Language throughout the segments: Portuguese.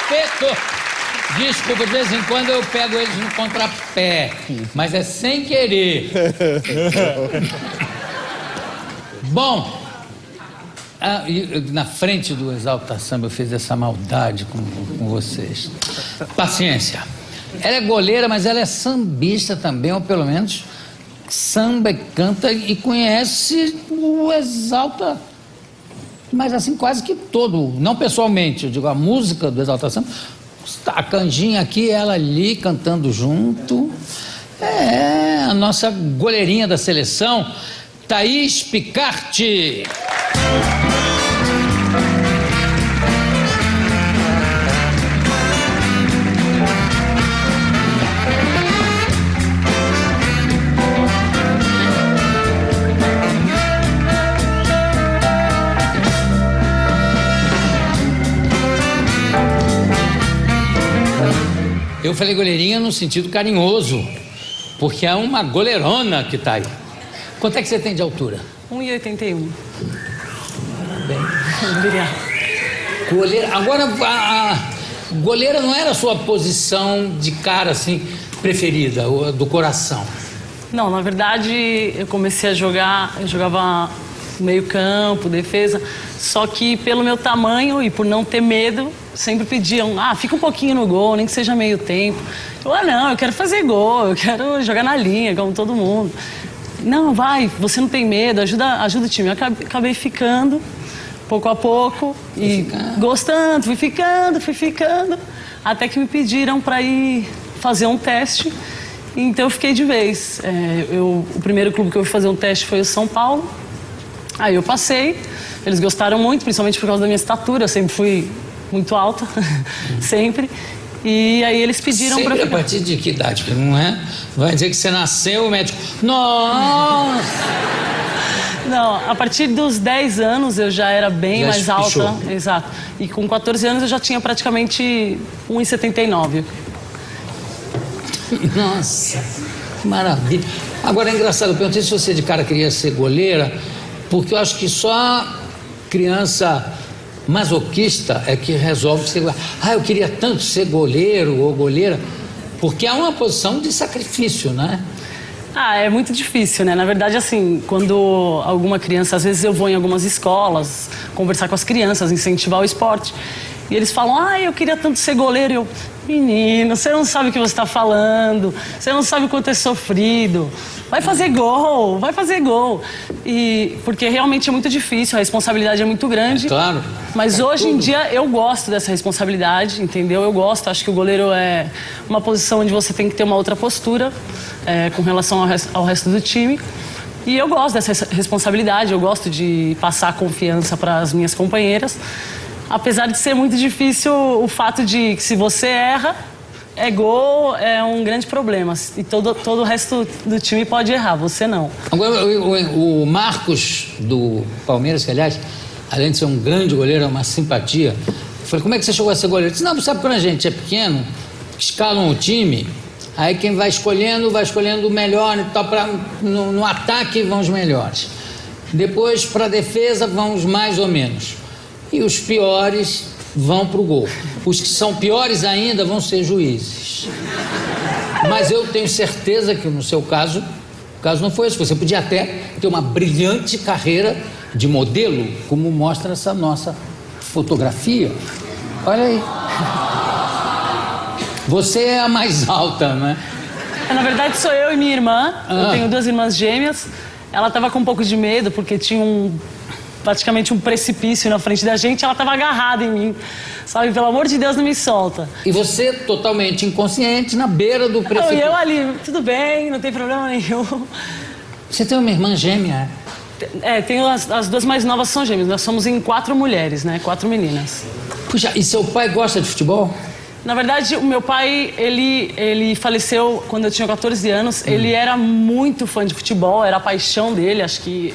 respeito. Desculpa, de vez em quando eu pego eles no contrapé, mas é sem querer. Bom, na frente do Exalta Samba eu fiz essa maldade com vocês. Paciência. Ela é goleira, mas ela é sambista também, ou pelo menos samba, canta e conhece o Exalta, mas assim quase que todo, não pessoalmente, eu digo a música do Exalta Samba. A Canjinha aqui, ela ali cantando junto. É a nossa goleirinha da seleção, Thaís Picarte. Eu falei goleirinha no sentido carinhoso, porque é uma goleirona que tá aí. Quanto é que você tem de altura? 1,81. Bem. Obrigada. Goleira. Agora, a goleira não era a sua posição de cara, assim, preferida, do coração? Não, na verdade, eu comecei a jogar, eu jogava meio campo, defesa, só que pelo meu tamanho e por não ter medo, sempre pediam, fica um pouquinho no gol, nem que seja meio tempo. Não, eu quero fazer gol, eu quero jogar na linha, como todo mundo. Não, vai, você não tem medo, ajuda o time. Eu acabei ficando, pouco a pouco, e gostando, fui ficando, até que me pediram para ir fazer um teste, então eu fiquei de vez. O primeiro clube que eu fui fazer um teste foi o São Paulo, aí eu passei, eles gostaram muito, principalmente por causa da minha estatura, eu sempre fui muito alta, sempre. E aí eles pediram para ficar. A partir de que idade? Não é? Vai dizer que você nasceu, o médico... Nossa! Não, a partir dos 10 anos eu já era bem já mais alta. Exato. E com 14 anos eu já tinha praticamente 1,79. Nossa, que maravilha. Agora é engraçado, eu perguntei se você de cara queria ser goleira, porque eu acho que só criança masoquista é que resolve ser... eu queria tanto ser goleiro ou goleira, porque é uma posição de sacrifício, né? É muito difícil, né? Na verdade, assim, quando alguma criança... Às vezes eu vou em algumas escolas conversar com as crianças, incentivar o esporte, e eles falam, eu queria tanto ser goleiro. E eu, menino, você não sabe o que você está falando, você não sabe o quanto é sofrido. Vai fazer gol, vai fazer gol. E porque realmente é muito difícil, a responsabilidade é muito grande. Claro. Mas hoje em dia eu gosto dessa responsabilidade, entendeu? Eu gosto, acho que o goleiro é uma posição onde você tem que ter uma outra postura com relação ao resto do time. E eu gosto dessa responsabilidade, eu gosto de passar confiança para as minhas companheiras. Apesar de ser muito difícil o fato de que se você erra, é gol, é um grande problema. E todo o resto do time pode errar, você não. Agora, o Marcos do Palmeiras, que aliás, além de ser um grande goleiro, é uma simpatia. Eu falei, como é que você chegou a ser goleiro? Ele disse, não, sabe quando a gente é pequeno, escalam o time, aí quem vai escolhendo o melhor, então, no ataque vão os melhores. Depois, para a defesa, vão os mais ou menos. E os piores vão para o gol. Os que são piores ainda vão ser juízes. Mas eu tenho certeza que no seu caso, o caso não foi esse. Você podia até ter uma brilhante carreira de modelo, como mostra essa nossa fotografia. Olha aí. Você é a mais alta, né? Na verdade sou eu e minha irmã. Eu tenho 2 irmãs gêmeas. Ela estava com um pouco de medo porque tinha praticamente um precipício na frente da gente, ela estava agarrada em mim, sabe? Pelo amor de Deus, não me solta. E você totalmente inconsciente, na beira do precipício. E eu ali, tudo bem, não tem problema nenhum. Você tem uma irmã gêmea? Tenho as 2 mais novas são gêmeas, nós somos em 4 mulheres, né? 4 meninas. Puxa, e seu pai gosta de futebol? Na verdade, o meu pai, ele faleceu quando eu tinha 14 anos, ele era muito fã de futebol, era a paixão dele, acho que...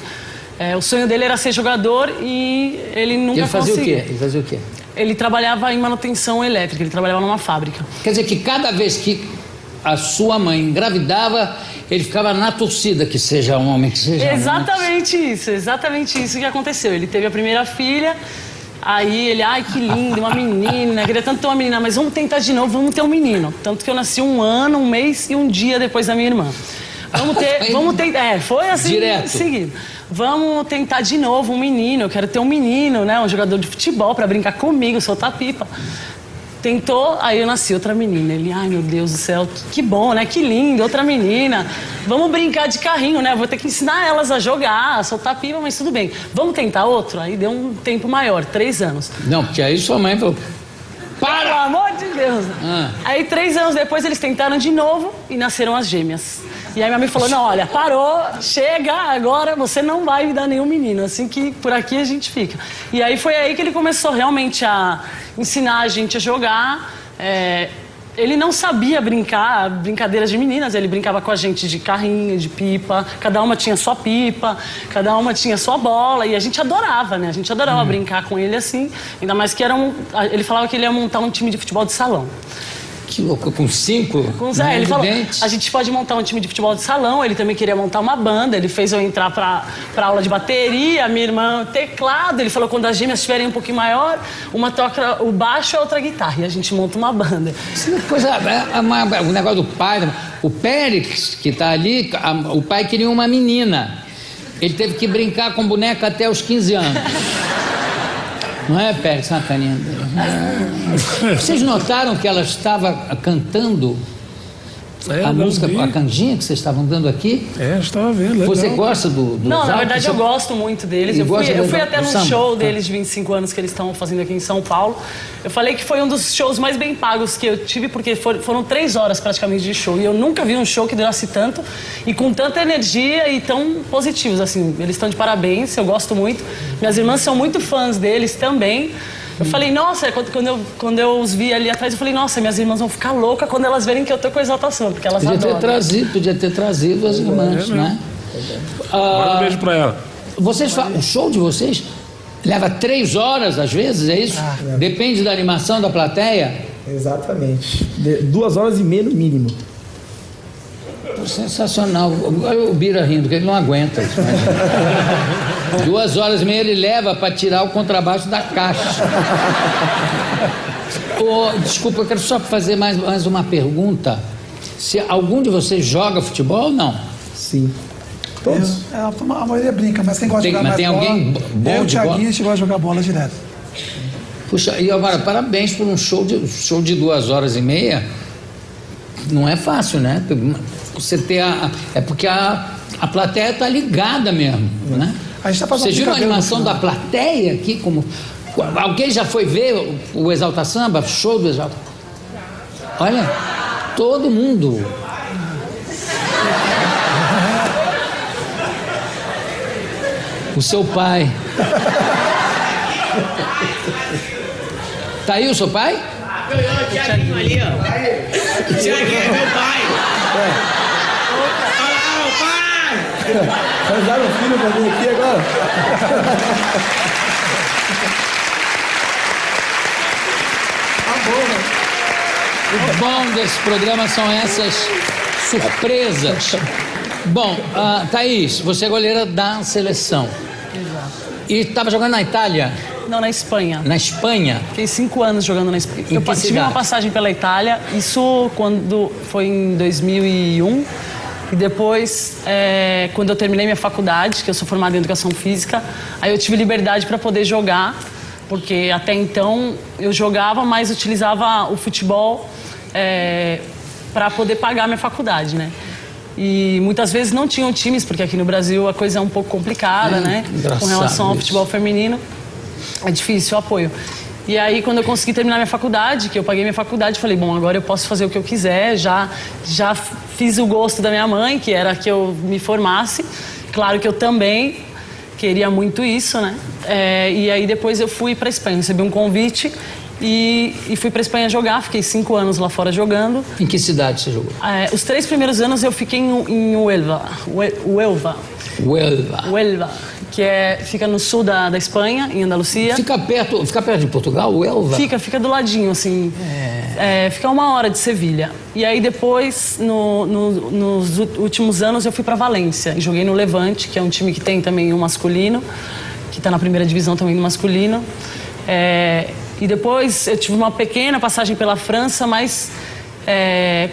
o sonho dele era ser jogador e ele nunca conseguiu. Ele fazia o quê? Ele trabalhava em manutenção elétrica, ele trabalhava numa fábrica. Quer dizer que cada vez que a sua mãe engravidava, ele ficava na torcida, que seja homem, que seja exatamente isso que aconteceu. Ele teve a primeira filha Aí ele, ai, que lindo, uma menina, queria tanto ter uma menina, mas vamos tentar de novo, vamos ter um menino. Tanto que eu nasci 1 ano, 1 mês e 1 dia depois da minha irmã. Vamos tentar, foi assim, direto. Seguido. Vamos tentar de novo um menino, eu quero ter um menino, né, um jogador de futebol pra brincar comigo, soltar pipa. Tentou, aí eu nasci outra menina. Ele, ai meu Deus do céu, que bom, né? Que lindo, outra menina. Vamos brincar de carrinho, né? Vou ter que ensinar elas a jogar, a soltar pipa, mas tudo bem. Vamos tentar outro? Aí deu um tempo maior, 3 anos. Não, porque aí sua mãe falou, para! Pelo amor de Deus! Aí 3 anos depois eles tentaram de novo e nasceram as gêmeas. E aí minha mãe falou, não, olha, parou, chega, agora você não vai me dar nenhum menino, assim que por aqui a gente fica. E aí foi aí que ele começou realmente a ensinar a gente a jogar. Ele não sabia brincar, brincadeiras de meninas, ele brincava com a gente de carrinho, de pipa, cada uma tinha sua pipa, cada uma tinha sua bola, e a gente adorava, né? A gente adorava brincar com ele assim, ainda mais que ele falava que ele ia montar um time de futebol de salão. Que louco, com 5? Ele falou, a gente pode montar um time de futebol de salão, ele também queria montar uma banda, ele fez eu entrar pra aula de bateria, minha irmã teclado, ele falou, quando as gêmeas estiverem um pouquinho maior, uma toca o baixo e a outra a guitarra, e a gente monta uma banda. O negócio do pai, o Périx, que tá ali, o pai queria uma menina, ele teve que brincar com boneca até os 15 anos. Não é, Pérez, uma caninha dele? Vocês notaram que ela estava cantando a música, a canjinha que vocês estavam dando aqui? Eu estava vendo. Legal. Você gosta do Não, na verdade eu gosto muito deles. Eu fui até num show deles de 25 anos que eles estão fazendo aqui em São Paulo. Eu falei que foi um dos shows mais bem pagos que eu tive, porque foram 3 horas praticamente de show. E eu nunca vi um show que durasse tanto e com tanta energia e tão positivos, assim. Eles estão de parabéns, eu gosto muito. Minhas irmãs são muito fãs deles também. Eu falei, nossa, quando eu os vi ali atrás, eu falei, nossa, minhas irmãs vão ficar loucas quando elas verem que eu tô com exaltação, porque elas adoram. Podia ter trazido as irmãs, né? Manda um beijo pra ela. O show de vocês leva 3 horas, às vezes, é isso? Depende da animação da plateia? Exatamente. 2 horas e meia no mínimo. Sensacional. O Bira rindo, porque ele não aguenta isso. 2 horas e meia ele leva para tirar o contrabaixo da caixa. Desculpa, eu quero só fazer mais uma pergunta. Se algum de vocês joga futebol ou não? Sim. Todos? A maioria brinca, mas quem gosta de jogar mais tem bola... alguém bom eu, de bola? Thiaguinho, a gente gosta de jogar bola direto. Puxa, e agora, parabéns por um show de 2 horas e meia. Não é fácil, né? Você ter é porque a plateia tá ligada mesmo, né? A gente tá fazendo Você viu a animação da plateia aqui? Alguém já foi ver o Exalta Samba? Show do Exalta? Olha, todo mundo. O seu pai. Tá aí o seu pai? O Thiaguinho ali, ó. O Thiaguinho é meu pai. Olha lá, meu pai! Vai dar um filho pra mim aqui agora? O bom desse programa são essas surpresas. Bom, Thaís, você é goleira da seleção. Exato. E estava jogando na Itália? Não, na Espanha. Na Espanha? Fiquei 5 anos jogando na Espanha. Em que tive cidade? uma passagem pela Itália, isso quando foi em 2001. E depois, quando eu terminei minha faculdade, que eu sou formada em Educação Física, aí eu tive liberdade para poder jogar, porque até então eu jogava, mas utilizava o futebol para poder pagar minha faculdade, né? E muitas vezes não tinham times, porque aqui no Brasil a coisa é um pouco complicada, né? Com relação ao futebol feminino, é difícil o apoio. E aí, quando eu consegui terminar minha faculdade, que eu paguei minha faculdade, falei, bom, agora eu posso fazer o que eu quiser, já fiz o gosto da minha mãe, que era que eu me formasse. Claro que eu também queria muito isso, né? E aí depois eu fui para Espanha, recebi um convite e fui para Espanha jogar, fiquei 5 anos lá fora jogando. Em que cidade você jogou? Os 3 primeiros anos eu fiquei em Huelva. Huelva, que fica no sul da Espanha, em Andalucia. Fica perto de Portugal, Huelva? Fica do ladinho, assim. Fica 1 hora de Sevilha. E aí depois, nos últimos anos, eu fui para Valência. E joguei no Levante, que é um time que tem também um masculino, que está na primeira divisão também no masculino. E depois eu tive uma pequena passagem pela França, mas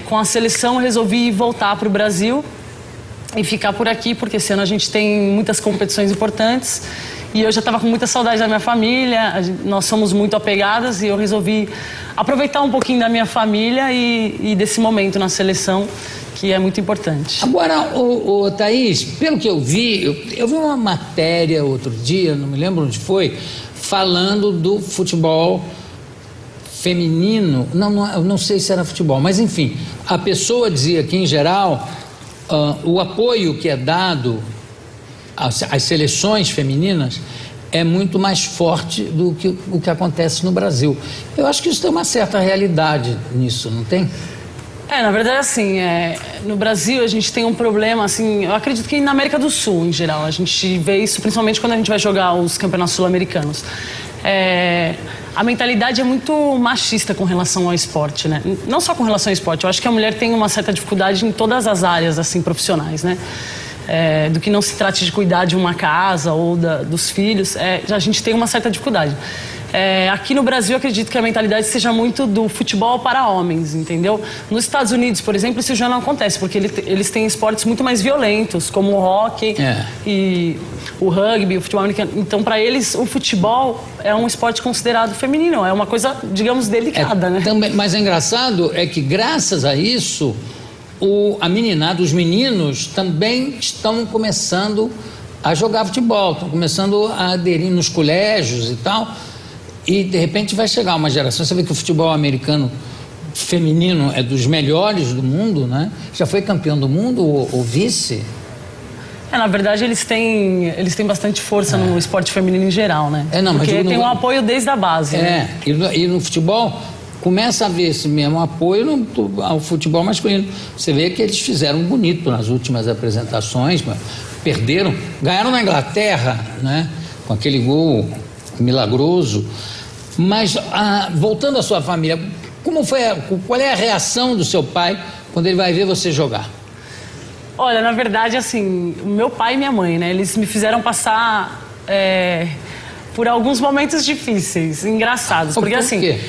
com a seleção eu resolvi voltar para o Brasil e ficar por aqui, porque esse ano a gente tem muitas competições importantes e eu já estava com muita saudade da minha família, nós somos muito apegadas e eu resolvi aproveitar um pouquinho da minha família e desse momento na seleção, que é muito importante. Agora, Thaís, pelo que eu vi uma matéria outro dia, não me lembro onde foi, falando do futebol feminino, não sei se era futebol, mas enfim, a pessoa dizia que, em geral, o apoio que é dado às seleções femininas é muito mais forte do que o que acontece no Brasil. Eu acho que isso tem uma certa realidade nisso, não tem? Na verdade, assim, no Brasil a gente tem um problema, assim, eu acredito que na América do Sul, em geral, a gente vê isso principalmente quando a gente vai jogar os campeonatos sul-americanos. A mentalidade é muito machista com relação ao esporte, né? Não só com relação ao esporte, eu acho que a mulher tem uma certa dificuldade em todas as áreas, assim, profissionais, né? Do que não se trate de cuidar de uma casa ou dos filhos, a gente tem uma certa dificuldade. Aqui no Brasil, eu acredito que a mentalidade seja muito do futebol para homens, entendeu? Nos Estados Unidos, por exemplo, isso já não acontece, porque eles têm esportes muito mais violentos, como o hóquei e o rugby, o futebol americano. Então, para eles, o futebol é um esporte considerado feminino, é uma coisa, digamos, delicada, né? Mas é engraçado é que, graças a isso, a meninada, os meninos também estão começando a jogar futebol, estão começando a aderir nos colégios e tal. E, de repente, vai chegar uma geração... Você vê que o futebol americano feminino é dos melhores do mundo, né? Já foi campeão do mundo ou vice? Na verdade, eles têm bastante força no esporte feminino em geral, né? Porque tem um apoio desde a base. Né? E no futebol começa a haver esse mesmo apoio ao futebol masculino. Você vê que eles fizeram bonito nas últimas apresentações, perderam, ganharam na Inglaterra, né? Com aquele gol milagroso. Mas, voltando à sua família, qual é a reação do seu pai quando ele vai ver você jogar? Olha, na verdade, assim, meu pai e minha mãe, né, eles me fizeram passar por alguns momentos difíceis, engraçados. Porque, assim, quê?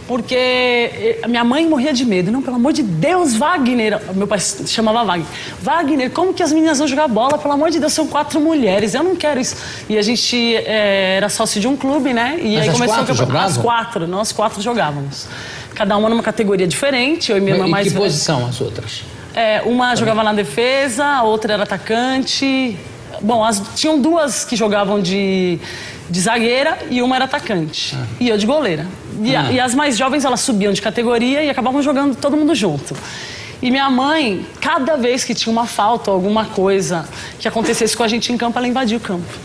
Porque a minha mãe morria de medo. Não, pelo amor de Deus, Wagner. Meu pai se chamava Wagner. Wagner, como que as meninas vão jogar bola? Pelo amor de Deus, são 4 mulheres. Eu não quero isso. E a gente era sócio de um clube, né? E mas aí começou a jogavam? Nós 4 jogávamos. Cada uma numa categoria diferente. Eu e minha irmã mais velha. E que posição as outras? Uma jogava na defesa, a outra era atacante. Bom, tinham 2 que jogavam de zagueira e uma era atacante. E eu de goleira. E as mais jovens, elas subiam de categoria e acabavam jogando todo mundo junto. E minha mãe, cada vez que tinha uma falta ou alguma coisa que acontecesse com a gente em campo, ela invadia o campo.